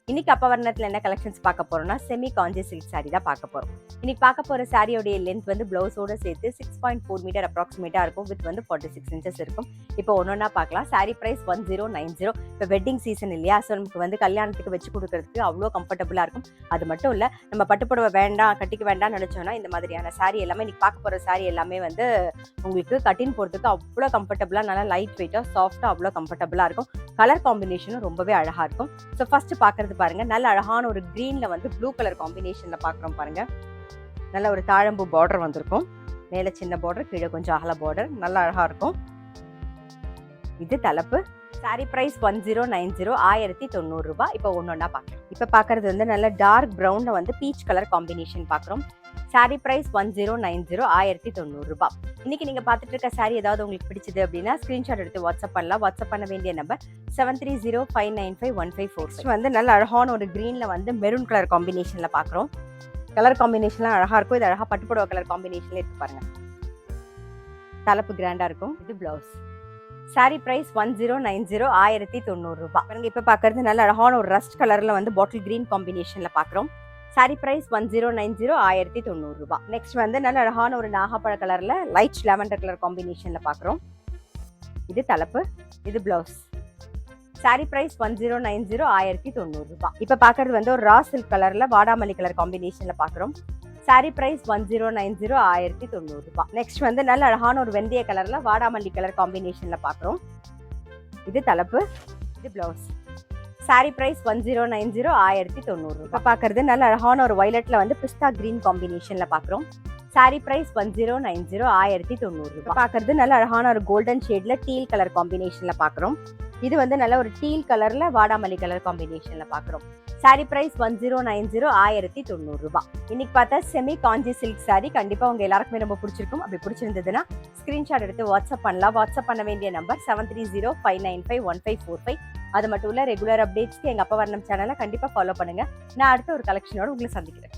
இன்னைக்கு அப்பவர்ணத்துல என்ன கலெக்ஷன்ஸ் பார்க்க போறோம்னா செமி காஞ்சி சில்க் சாரி தான் பார்க்க போறோம். இன்னைக்கு பார்க்க போற சாரியோடைய லென்த் வந்து பிளவுஸோட சேர்த்து 6.4 மீட்டர் அப்ராக்சிமேட்டா இருக்கும். வித் வந்து 46 இன்ச்சஸ் இருக்கும். இப்போ ஒன்னொன்னா பார்க்கலாம். சாரி பிரைஸ் 1090. இப்போ வெட்டிங் சீசன் இல்லையா, ஸோ நமக்கு வந்து கல்யாணத்துக்கு வச்சு கொடுக்கறதுக்கு அவ்வளோ கம்ஃபர்டபுளா இருக்கும். அது மட்டும் இல்ல, நம்ம பட்டுப்புடவை வேண்டாம் கட்டிக்க வேண்டாம்னு நினைச்சோம்னா இந்த மாதிரியான சாரி எல்லாமே இன்னைக்கு பார்க்க போற சாரி எல்லாமே வந்து உங்களுக்கு கட்டின் போறதுக்கு அவ்வளோ கம்ஃபர்டபுளா, நல்லா லைட் வெயிட்டா சாஃப்டா அவ்வளோ கம்ஃபர்டபுளா இருக்கும். கலர் காம்பினேஷனும் ரொம்பவே அழகா இருக்கும். ஸோ ஃபர்ஸ்ட் பார்க்கறது பாருங்க, நல்ல அழகான ஒரு கிரீன்ல வந்து ப்ளூ கலர் காம்பினேஷன்ல பாக்குறோம் பாருங்க. நல்ல ஒரு தாழம்பூ பார்டர் வந்திருக்கும். மேல சின்ன பார்டர், கீழே கொஞ்சம் அகல பார்டர், நல்லா அழகா இருக்கும். இது தலைப்பு. சாரி பிரைஸ் 1090, 1090 ரூபாய். இப்போ ஒன்னொன்னா பாக்கலாம். இப்ப பாக்குறது வந்து நல்ல டார்க் பிரவுன்ல வந்து பீச் கலர் காம்பினேஷன் பாக்குறோம். சாரி பிரைஸ் 1090, 1090 ரூபாய். இன்னைக்கு நீங்க பாத்துட்டு இருக்க சாரி ஏதாவது உங்களுக்கு பிடிச்சது அப்படின்னா ஸ்கிரீன்ஷாட் எடுத்து வாட்ஸ்அப் பண்ணலாம். வாட்ஸ்அப் பண்ண வேண்டிய நம்பர் 7305951546. வந்து நல்ல அழகான ஒரு கிரீன்ல வந்து மெரூன் கலர் காம்பினேஷன்ல பாக்குறோம். கலர் காம்பினேஷன்லாம் அழகா இருக்கும். இது அழகா பட்டுப்புடவை கலர் காம்பினேஷன்ல இருக்கு பாருங்க. தலைப்பு கிராண்டா இருக்கும். இது பிளவுஸ். சாரி பிரைஸ் 1090, 1090 ரூபாய். பாருங்க, இப்ப பாக்குறது நல்ல அழகான ஒரு ரஸ்ட் கலர்ல வந்து பாட்டில் கிரீன் காம்பினேஷன்ல பாக்குறோம். சாரி பிரைஸ் 1090, 1090 ரூபாய். நெக்ஸ்ட் வந்து நல்ல அழகான ஒரு நாகப்பழ கலர்ல லைட் லாவெண்டர் கலர் காம்பினேஷன்ல பாக்குறோம். இது தலைப்பு. இது பிளவுஸ். சாரி பிரைஸ் 1090, 1090 ரூபாய். இப்ப பாக்குறது வந்து ஒரு ரா சில்க் கலர்ல வாடாமல்லி கலர் காம்பினேஷன்ல பாக்குறோம். சாரி பிரைஸ் 1090, 1090 ரூபாய். நெக்ஸ்ட் வந்து நல்ல அழகான ஒரு வெந்தய கலர்ல வாடாமல்லி கலர் காம்பினேஷன்ல பாக்குறோம். இது தலைப்பு. இது பிளவுஸ். சாரி பிரைஸ் 1090, 1090 ரூபாய். இப்ப பாக்குறது நல்ல அழகான ஒரு வயலட்ல வந்து பிஸ்தா கிரீன் காம்பினேஷன்ல பாக்குறோம். சாரி பிரைஸ் 1090, 1090 ரூபாய். பாக்குறது நல்ல அழகான ஒரு கோல்டன் ஷேட்ல டீல் கலர் காம்பினேஷன்ல பாக்குறோம். இது வந்து நல்ல ஒரு டீல் கலர்ல வாடாமல்லி கலர் காம்பினேஷன்ல பாக்குறோம். சாரி பிரைஸ் 1090, 1090 ரூபாய். இன்னைக்கு பார்த்தா செமி காஞ்சி சில்க் சாரி கண்டிப்பா உங்க எல்லாருக்குமே ரொம்ப பிடிச்சிருக்கும். அப்படி பிடிச்சிருந்ததுன்னா ஸ்கிரீன்ஷாட் எடுத்து வாட்ஸ்அப் பண்ணலாம். வாட்ஸ்அப் பண்ண வேண்டிய நம்பர் 7305951545. அது மட்டும் இல்ல, ரெகுலர் அப்டேட்ஸ்க்கு எங்க அப்பவர்ணம் சேனலை கண்டிப்பா ஃபாலோ பண்ணுங்க. நான் அடுத்த ஒரு கலெக்ஷனோட உங்களை சந்திக்கிறேன்.